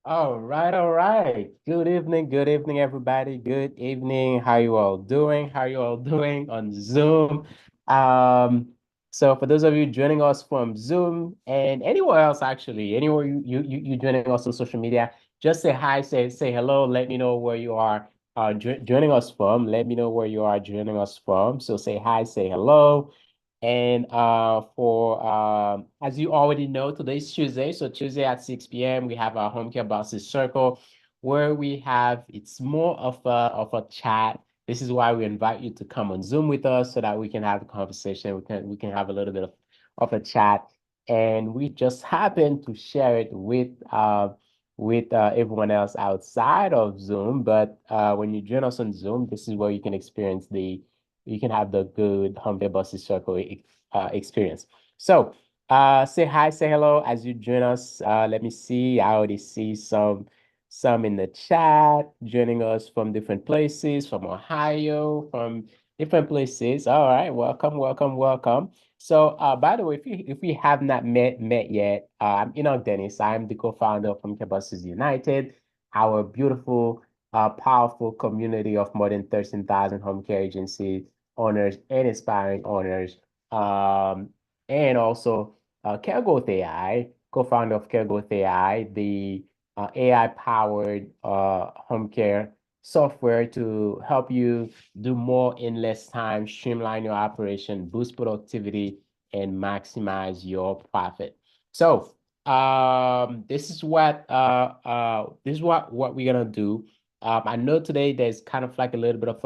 All right, all right. Good evening, everybody. Good evening. How you all doing? How you all doing on Zoom? Um, so for those of you joining us from Zoom and anywhere else, actually, anywhere you joining us on social media, just say hi, say hello. Let me know where you are joining us from. Let me know where you are joining us from. So say hi, say hello. And for as you already know, today's Tuesday. So Tuesday at 6 p.m. we have our Home Care Bosses Circle, where we have it's more of a chat. This is why we invite you to come on Zoom with us so that we can have a conversation. We can have a little bit of a chat. And we just happen to share it with everyone else outside of Zoom. But when you join us on Zoom, this is where you can experience the you can have the good Humble Bosses Circle experience. So say hi, say hello as you join us. Let me see. I already see some in the chat joining us from different places, from Ohio, from different places. All right, welcome, welcome, welcome. So by the way, if we have not met yet, I'm Enoch Dennis. I'm the co-founder of Home Buses United, our beautiful powerful community of more than 13,000 home care agency owners and inspiring owners. And also CareGrowth AI, co-founder of CareGrowth AI, the AI-powered home care software to help you do more in less time, streamline your operation, boost productivity, and maximize your profit. So this is what we're gonna do. I know today there's kind of like a little bit of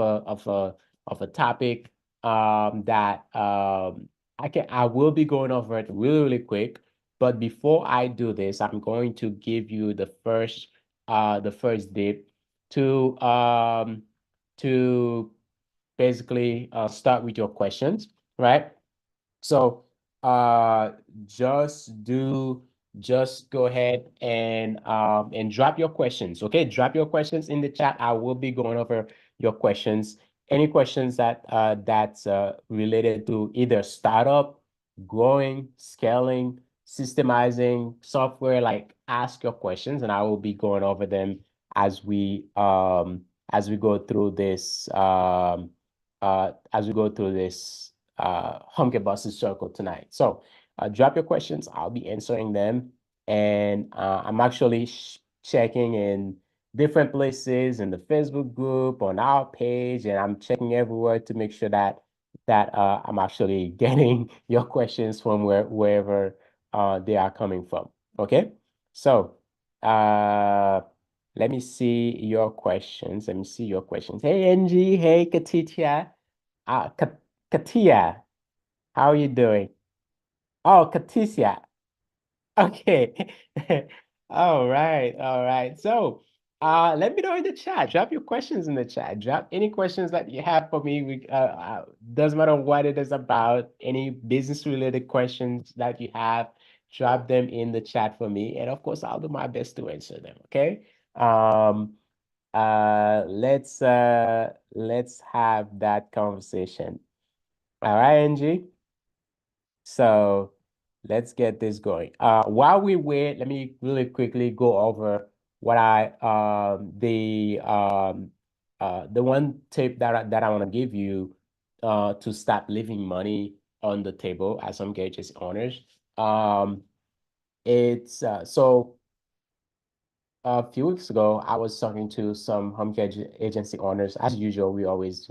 a topic that I will be going over it really, really quick. But before I do this, I'm going to give you the first dip to to basically start with your questions, right? So uh just do just go ahead and drop your questions. Okay, drop your questions in the chat. I will be going over your questions. Any questions that's related to either startup, growing, scaling, systemizing software, like ask your questions and I will be going over them as we go through this as we go through this Hunger Buses Circle tonight. So drop your questions. I'll be answering them. And I'm actually checking in different places in the Facebook group, on our page, and I'm checking everywhere to make sure that I'm actually getting your questions from wherever they are coming from. Okay? So uh, let me see your questions. Let me see your questions. Hey, Angie. Hey, Katitia. Katia, how are you doing? Oh, Katicia. Okay. All right, all right. So, let me know in the chat. Drop your questions in the chat. Drop any questions that you have for me. Doesn't matter what it is about. Any business related questions that you have, drop them in the chat for me, and of course, I'll do my best to answer them. Okay. Um. Let's have that conversation. All right, Angie. So let's get this going. While we wait, let me really quickly go over what I the one tip that I want to give you to stop leaving money on the table as some gauges owners. Um, it's so a few weeks ago, I was talking to some home care agency owners. As usual, we always,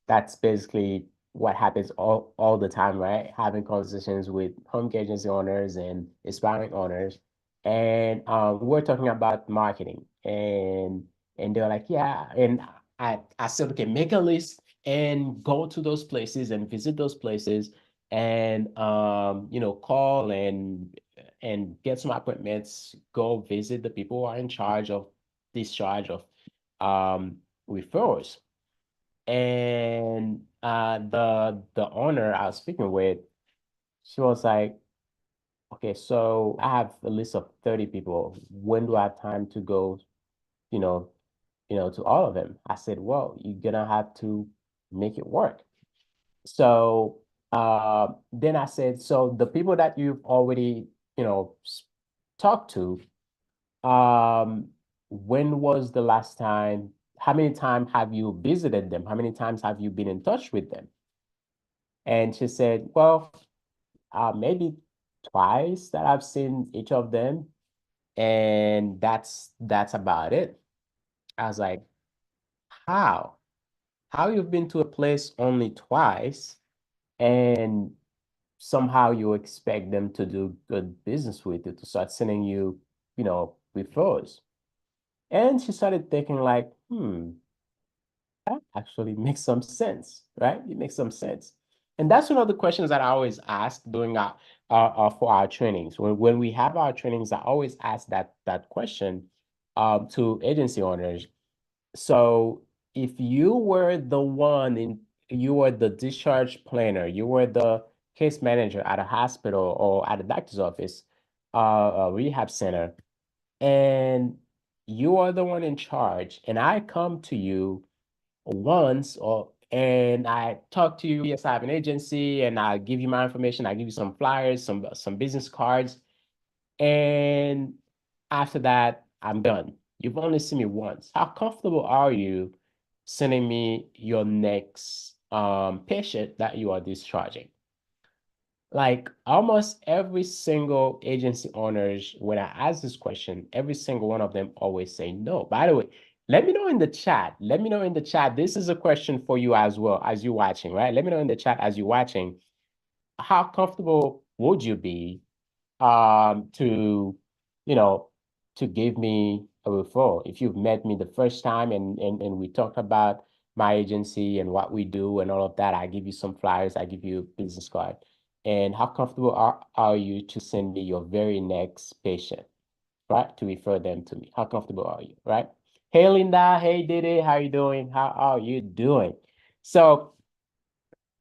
that's basically what happens all the time, right? Having conversations with home care agency owners and aspiring owners. And we're talking about marketing. And they're like, yeah. And I said, okay, make a list and go to those places and visit those places and call and get some appointments, go visit the people who are in charge of discharge of referrals. And the owner I was speaking with, she was like, okay, so I have a list of 30 people. When do I have time to go, you know, to all of them? I said, well, you're gonna have to make it work. So then I said, so the people that you've already, talked to, um, when was the last time? How many times have you visited them? How many times have you been in touch with them? And she said, well, maybe twice that I've seen each of them, and that's about it. I was like, how? How you've been to a place only twice, and somehow you expect them to do good business with you, to start sending you, referrals. And she started thinking like, that actually makes some sense, right? It makes some sense. And that's one of the questions that I always ask during for our trainings. When we have our trainings, I always ask that question to agency owners. So if you were the one you were the discharge planner, you were the case manager at a hospital or at a doctor's office, a rehab center, and you are the one in charge, and I come to you once or and I talk to you, yes, I have an agency, and I give you my information, I give you some flyers, some business cards, and after that, I'm done. You've only seen me once. How comfortable are you sending me your next patient that you are discharging? Like almost every single agency owners, when I ask this question, every single one of them always say no. By the way, let me know in the chat. Let me know in the chat. This is a question for you as well as you watching, right? Let me know in the chat as you watching. How comfortable would you be to, you know, to give me a referral? If you've met me the first time and we talked about my agency and what we do and all of that, I give you some flyers, I give you a business card. And how comfortable are you to send me your very next patient, right? To refer them to me. How comfortable are you, right? Hey, Linda. Hey, Didi. How you doing? How are you doing? So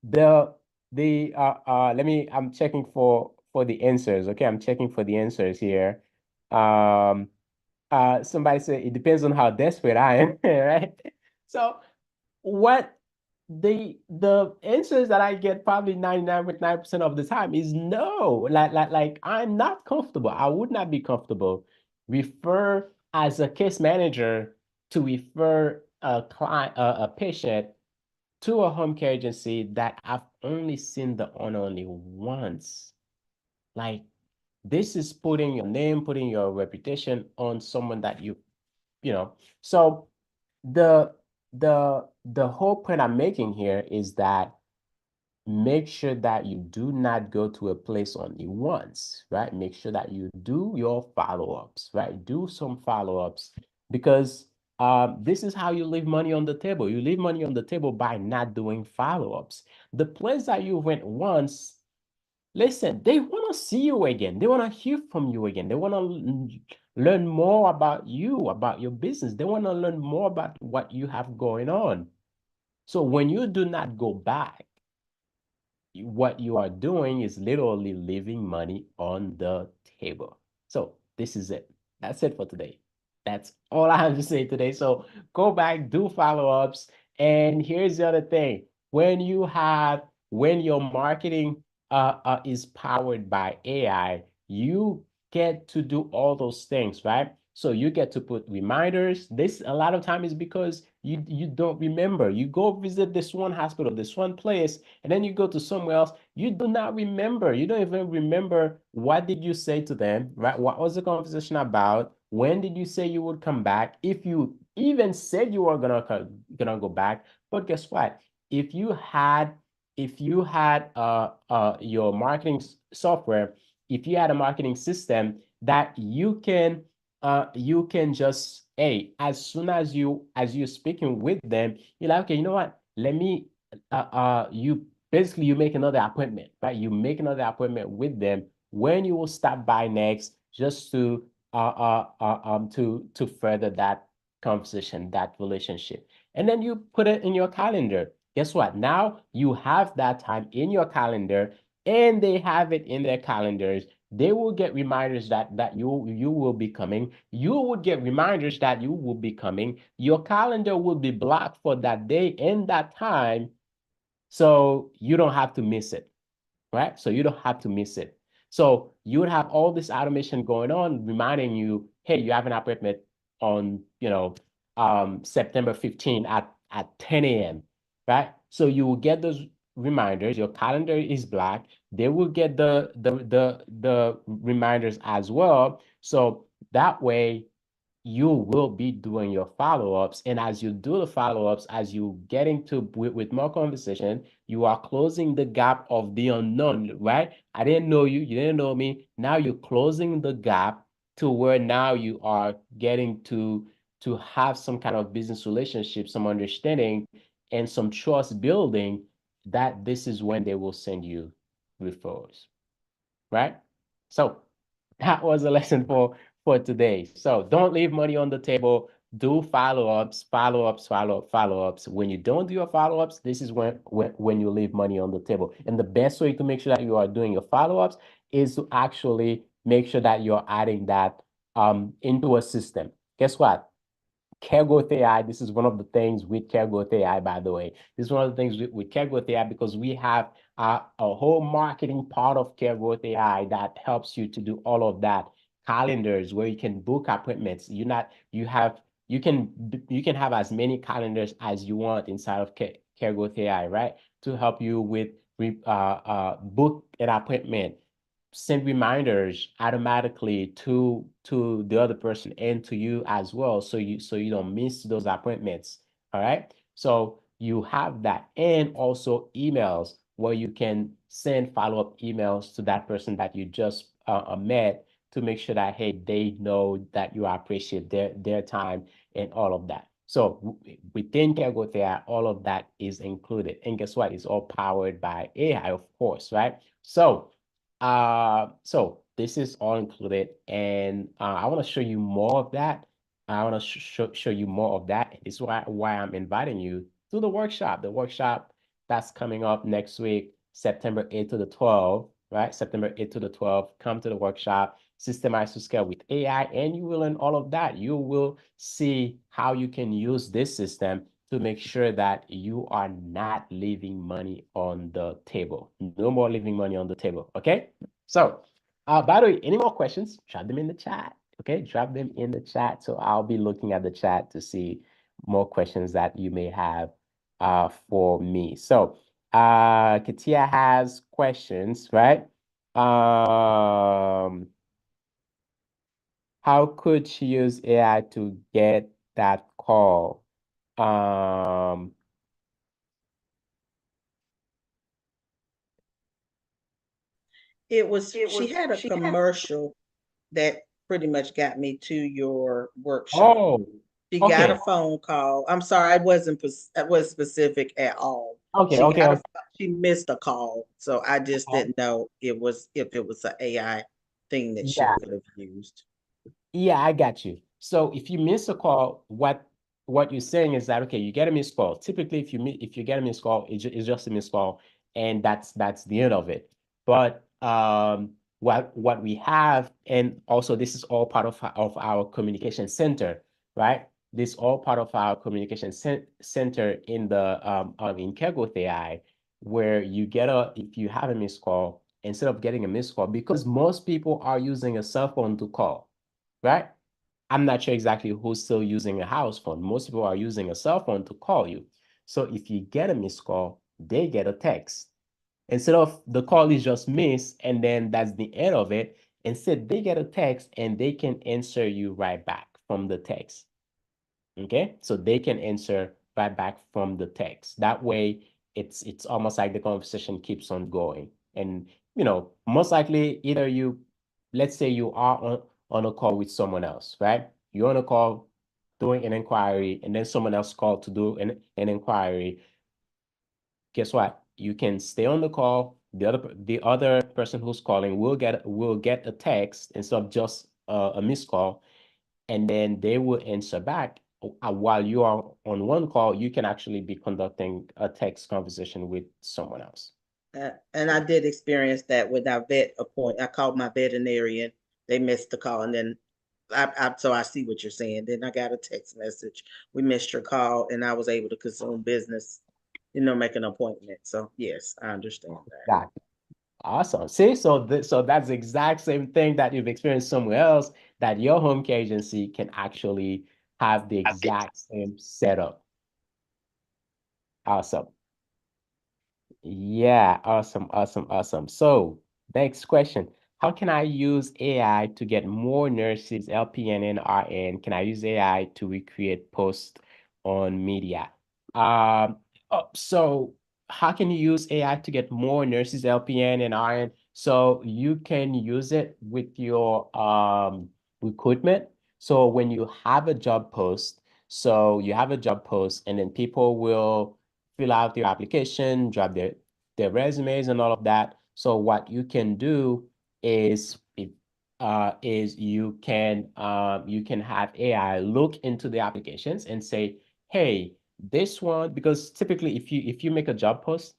the let me I'm checking for the answers. Okay, I'm checking for the answers here. Um Somebody said it depends on how desperate I am, right? So what the answers that I get probably 99.9% of the time is no. Like I'm not comfortable. I would not be comfortable refer as a case manager to refer a client a patient to a home care agency that I've only seen the owner only once. Like this is putting your name, putting your reputation on someone that you know. So the the whole point I'm making here is that make sure that you do not go to a place only once, right? Make sure that you do your follow-ups, right? Do some follow-ups because this is how you leave money on the table. You leave money on the table by not doing follow-ups. The place that you went once, listen, they want to see you again. They want to hear from you again. They want to learn more about you, about your business. They want to learn more about what you have going on. So when you do not go back, what you are doing is literally leaving money on the table. So this is it. That's it for today. That's all I have to say today. So go back, do follow-ups. And here's the other thing. When your marketing is powered by AI, you get to do all those things, right? So you get to put reminders. This a lot of time is because you don't remember. You go visit this one hospital, this one place, and then you go to somewhere else. You do not remember. You don't even remember what did you say to them, right? What was the conversation about? When did you say you would come back? If you even said you were gonna go back, but guess what? If you had your marketing software, if you had a marketing system that you can just, hey, as soon as you're speaking with them, you're like, okay, you know what? Let me you basically you make another appointment, right? You make another appointment with them when you will stop by next, just to further that conversation, that relationship. And then you put it in your calendar. Guess what? Now you have that time in your calendar and they have it in their calendars. They will get reminders that you will be coming. You would get reminders that you will be coming. Your calendar will be blocked for that day and that time, so you don't have to miss it, right? So you don't have to miss it. So you would have all this automation going on, reminding you hey, you have an appointment on, September 15 at 10 a.m., right? So you will get those reminders. Your calendar is black. They will get the reminders as well. So that way you will be doing your follow-ups. And as you do the follow-ups, as you get into with more conversation, you are closing the gap of the unknown, right? I didn't know you, you didn't know me. Now you're closing the gap to where now you are getting to have some kind of business relationship, some understanding, and some trust building that this is when they will send you referrals, right? So that was a lesson for today. So don't leave money on the table. Do follow-ups, follow-ups, follow-ups. When you don't do your follow-ups, this is when you leave money on the table. And the best way to make sure that you are doing your follow-ups is to actually make sure that you're adding that into a system. Guess what? Caregrowth AI, this is one of the things with Caregrowth AI, by the way. This is one of the things with Caregrowth AI because we have a whole marketing part of Caregrowth AI that helps you to do all of that. Calendars where you can book appointments. You can have as many calendars as you want inside of Caregrowth AI, right? To help you with book an appointment, send reminders automatically to the other person and to you as well, so you don't miss those appointments. All right, so you have that, and also emails where you can send follow-up emails to that person that you just met, to make sure that, hey, they know that you appreciate their time and all of that. So within Carego there, all of that is included, and guess what, it's all powered by AI, of course, right? So this is all included, and I want to show you more of that. I want to show you more of that. This is why I'm inviting you to the workshop. The workshop that's coming up next week, September 8th to the 12th, right? September 8th to the 12th. Come to the workshop, Systemize to Scale with AI, and you will learn all of that. You will see how you can use this system to make sure that you are not leaving money on the table. No more leaving money on the table, okay? So, by the way, any more questions, drop them in the chat, okay? Drop them in the chat. So I'll be looking at the chat to see more questions that you may have for me. So, Katia has questions, right? How could she use AI to get that call? She had a commercial that pretty much got me to your workshop. Oh, She got okay. a phone call. I'm sorry, it wasn't specific at all. Okay, She okay, got okay. a she missed a call, so I just Oh, didn't know if it was an AI thing that she yeah. could have used. Yeah, I got you. So if you miss a call, what you're saying is that, okay, you get a missed call. Typically, if you get a missed call, it's just a missed call, and that's the end of it. But what we have, and also this is all part of our communication center, right? This all part of our communication center in the in Kaggle AI, where if you have a missed call, instead of getting a missed call, because most people are using a cell phone to call, right? I'm not sure exactly who's still using a house phone. Most people are using a cell phone to call you. So if you get a missed call, they get a text. Instead of the call is just missed and then that's the end of it, instead they get a text and they can answer you right back from the text. Okay, so they can answer right back from the text. That way, it's almost like the conversation keeps on going. And most likely, either let's say you are on a call with someone else, right? You're on a call doing an inquiry, and then someone else called to do an inquiry. Guess what? You can stay on the call. The other person who's calling will get a text instead of just a missed call, and then they will answer back. While you are on one call, you can actually be conducting a text conversation with someone else. And I did experience that with our vet appointment. I called my veterinarian. They missed the call, and then so I see what you're saying. Then I got a text message. We missed your call, and I was able to consume business, make an appointment. So yes, I understand that. Got it. Awesome. See, so that's the exact same thing that you've experienced somewhere else, that your home care agency can actually have the exact same setup. Awesome. Yeah, awesome, awesome, awesome. So, next question. How can I use AI to get more nurses, LPN and RN? Can I use AI to recreate posts on media? Um, so how can you use AI to get more nurses, LPN and RN? So you can use it with your recruitment. So when you have a job post, so you have a job post and then people will fill out their application, drop their resumes and all of that. So what you can do is you can have AI look into the applications and say, hey, this one, because typically if you make a job post,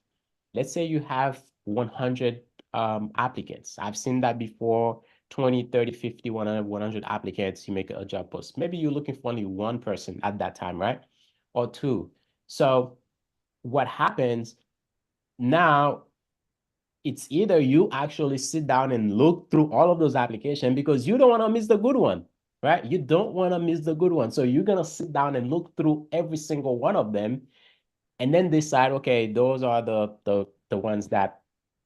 let's say you have 100 applicants. I've seen that before, 20, 30, 50, 100 applicants, you make a job post. Maybe you're looking for only one person at that time, right? Or two. So what happens now, it's either you actually sit down and look through all of those applications because you don't want to miss the good one, right? You don't want to miss the good one. So you're going to sit down and look through every single one of them and then decide, okay, those are the ones that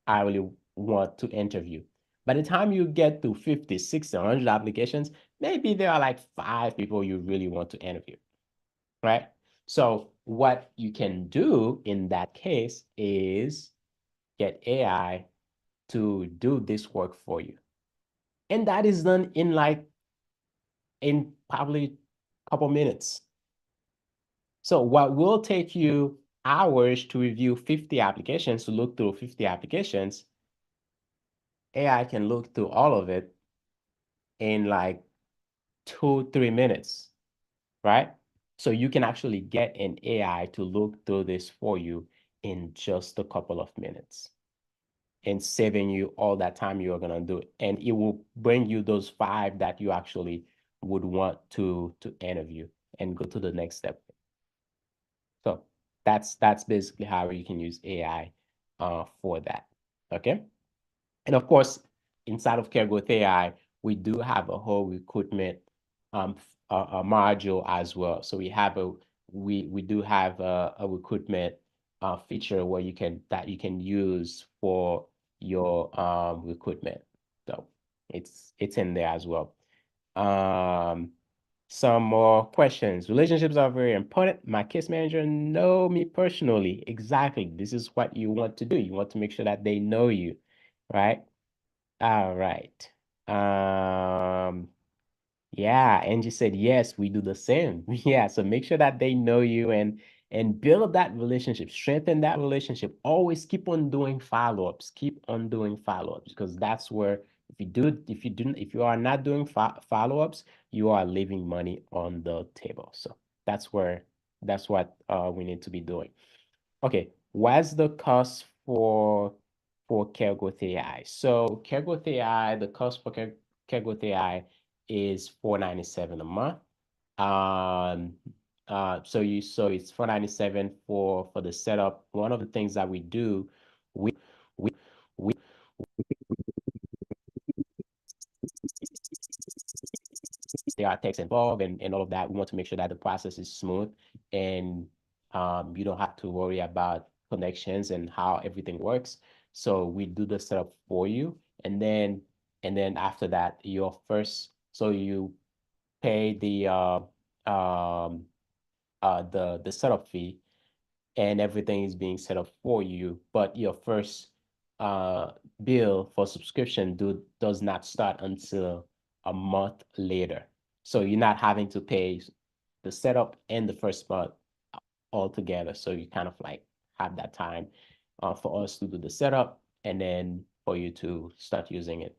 I really want to interview. By the time you get to 50, 60, 100 applications, maybe there are like five people you really want to interview, right? So what you can do in that case is get AI to do this work for you. And that is done in probably a couple minutes. So what will take you hours to review 50 applications, to look through 50 applications, AI can look through all of it in like 2, 3 minutes, right? So you can actually get an AI to look through this for you in just a couple of minutes, and saving you all that time you're gonna do it. And it will bring you those five that you actually would want to interview and go to the next step. So that's basically how you can use AI for that. Okay. And of course, inside of CareGrowth AI, we do have a whole recruitment a module as well. So we do have a recruitment feature where you can use for your recruitment. So it's in there as well. Um, some more questions. Relationships are very important. My case manager know me personally. Exactly. This is what you want to do. You want to make sure that they know you, right? All right. Yeah, Angie said yes, we do the same. Yeah, so make sure that they know you and build that relationship, strengthen that relationship. Always keep on doing follow-ups. Keep on doing follow-ups because that's where if you are not doing follow-ups, you are leaving money on the table. So that's what we need to be doing. Okay, what's the cost for CareGrowth AI? So CareGrowth AI, the cost for CareGrowth AI is 497 a month. Um, so it's 497 for the setup. One of the things that we do, we we there are techs involved and all of that. We want to make sure that the process is smooth and you don't have to worry about connections and how everything works. So we do the setup for you, and then after that, so you pay the setup fee, and everything is being set up for you. But your first uh, bill for subscription does not start until a month later. So you're not having to pay the setup and the first month all together. So you kind of like have that time for us to do the setup and then for you to start using it.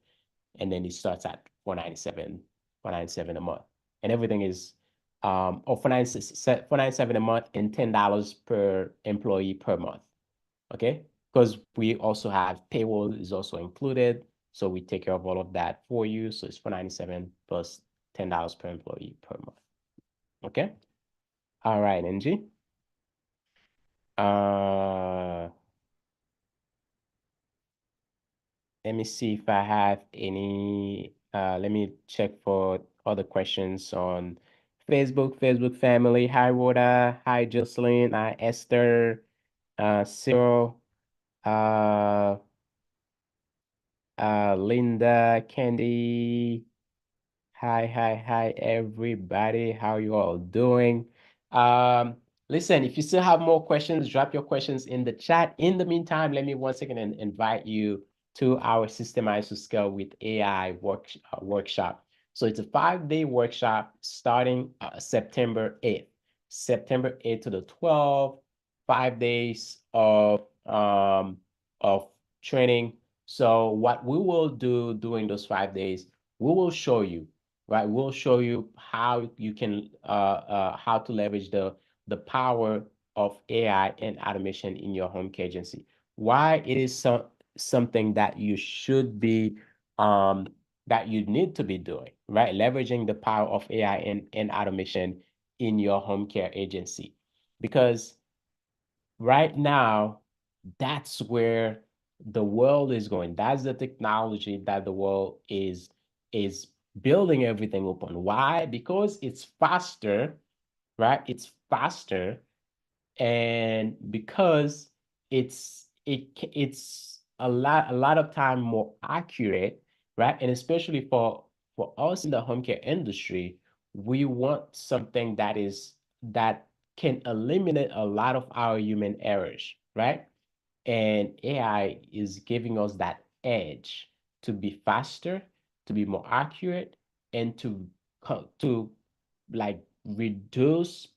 And then it starts at 497 a month. And everything is or 497 a month and $10 per employee per month. Okay? Because we also have payroll is also included. So we take care of all of that for you. So it's 497 plus $10 per employee per month. Okay? All right, Angie. Uh let me see if I have any. Let me check for other questions on Facebook. Facebook family. Hi, Rhoda. Hi, Jocelyn. Hi, Esther. Cyril. Uh, Linda. Candy. Hi, everybody. How you all doing? Um, Listen, if you still have more questions, drop your questions in the chat. In the meantime, let me once again invite you to our Systemize to Scale with AI workshop. So it's a 5-day workshop starting September 8th. September 8th to the 12th, 5 days of training. So what we will do during those 5 days, we will show you, right? We'll show you how you can how to leverage the power of AI and automation in your home care agency. Why it is something that you should be that you need to be doing, right? Leveraging the power of AI and automation in your home care agency. Because right now, that's where the world is going. That's the technology that the world is building everything upon. Why? Because it's faster, right? It's faster, and because it's a lot of time more accurate, right? And especially for us in the home care industry, we want something that can eliminate a lot of our human errors, right? And AI is giving us that edge to be faster, to be more accurate, and to like reduce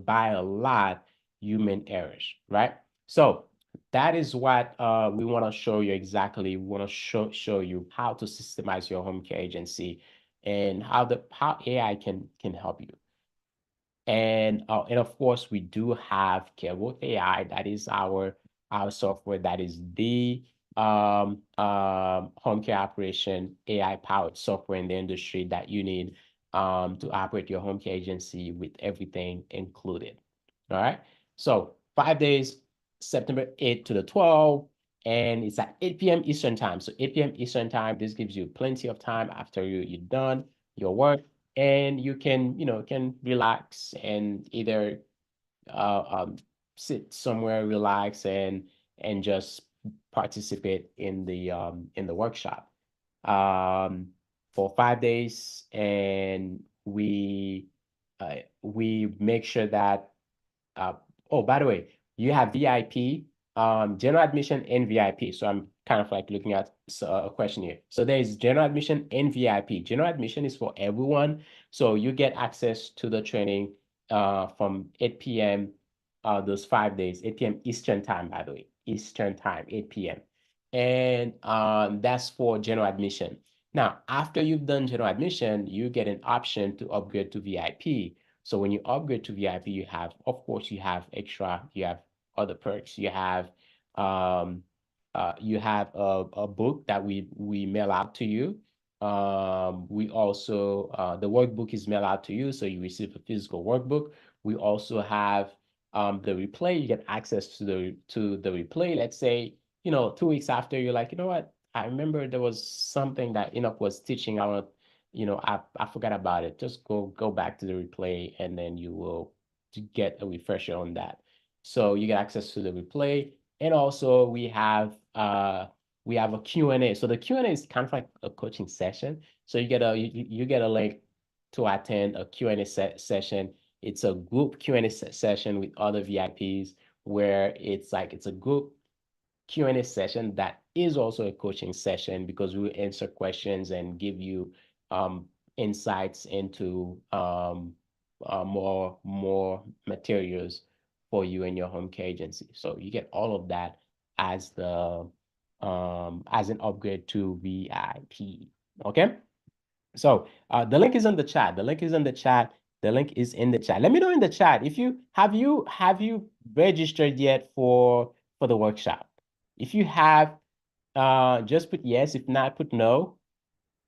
by a lot human errors, right? So that is what we want to show you exactly. We want to show you how to systemize your home care agency and how AI can help you. And of course, we do have Carebook AI. That is our software. That is the home care operation AI powered software in the industry that you need to operate your home care agency with everything included. All right. So 5 days, September 8th to the 12th, and it's at 8 p.m. Eastern time. So 8 p.m. Eastern time. This gives you plenty of time after you're done your work, and you can relax and either uh, um, sit somewhere, relax, and just participate in the workshop for 5 days. And we make sure that uh, oh, by the way, you have VIP, general admission and VIP. So I'm kind of like looking at a question here. So there's general admission and VIP. General admission is for everyone. So you get access to the training from 8 p.m. Those 5 days, 8 p.m. Eastern time, by the way, Eastern time, 8 p.m. And that's for general admission. Now, after you've done general admission, you get an option to upgrade to VIP. So when you upgrade to VIP, you have, of course, you have other perks. You have a book that we mail out to you. We also, the workbook is mailed out to you, so you receive a physical workbook. We also have the replay. You get access to the replay. Let's say, 2 weeks after, you're like, you know what? I remember there was something that Enoch was teaching. I forgot about it. Just go back to the replay, and then you will get a refresher on that. So you get access to the replay. And also we have a Q&A. So the Q&A is kind of like a coaching session. So you get a link to attend a Q&A session. It's a group Q&A session with other VIPs, where it's a group Q&A session that is also a coaching session, because we will answer questions and give you insights into more materials for you and your home care agency. So you get all of that as the as an upgrade to VIP. Okay. So the link is in the chat. The link is in the chat. The link is in the chat. Let me know in the chat if you registered yet for the workshop. If you have, just put yes. If not, put no.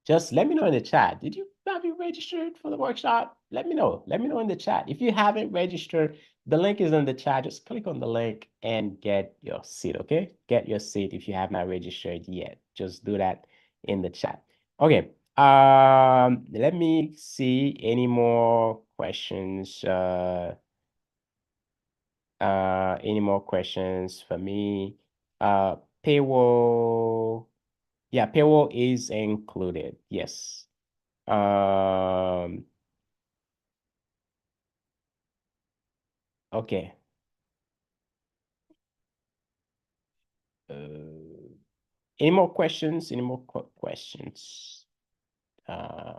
Just let me know in the chat. Have you registered for the workshop? Let me know. Let me know in the chat. If you haven't registered, the link is in the chat. Just click on the link and get your seat, okay? Get your seat if you have not registered yet. just do that in the chat. Okay. Let me see any more questions. Any more questions for me? Payroll. Yeah, payroll is included. Yes. Um, okay. Any more questions? Any more questions? Uh,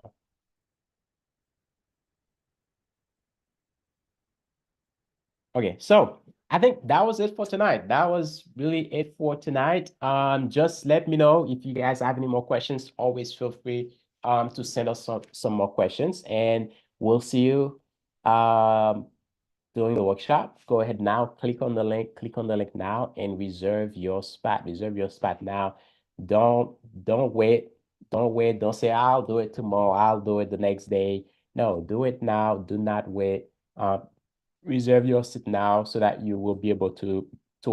okay, so I think that was it for tonight. That was really it for tonight. Just let me know if you guys have any more questions. Always feel free to send us some more questions, and we'll see you during the workshop. Go ahead now, click on the link now and reserve your spot. Reserve your spot now. Don't don't wait. Don't wait. Don't say I'll do it tomorrow. I'll do it the next day. No, do it now. Do not wait. Reserve your seat now so that you will be able to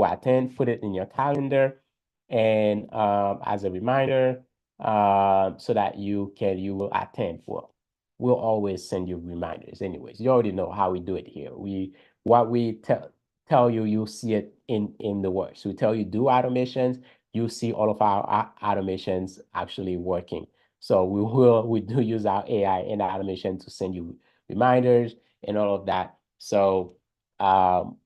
attend. Put it in your calendar and as a reminder so that you will attend. Well, we'll always send you reminders anyways. You already know how we do it here. What we tell you, you'll see it in the works. We tell you do automations, you see all of our automations actually working. So we do use our AI and automation to send you reminders and all of that. So um,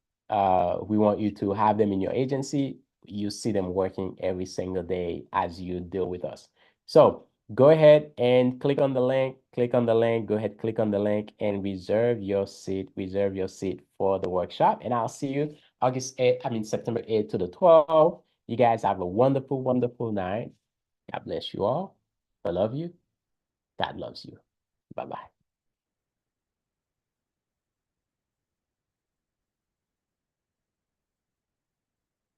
we want you to have them in your agency. You see them working every single day as you deal with us. So go ahead and click on the link. Click on the link. Go ahead, click on the link and reserve your seat. Reserve your seat for the workshop. And I'll see you September 8th to the 12th. You guys have a wonderful, wonderful night. God bless you all. I love you. God loves you. Bye-bye.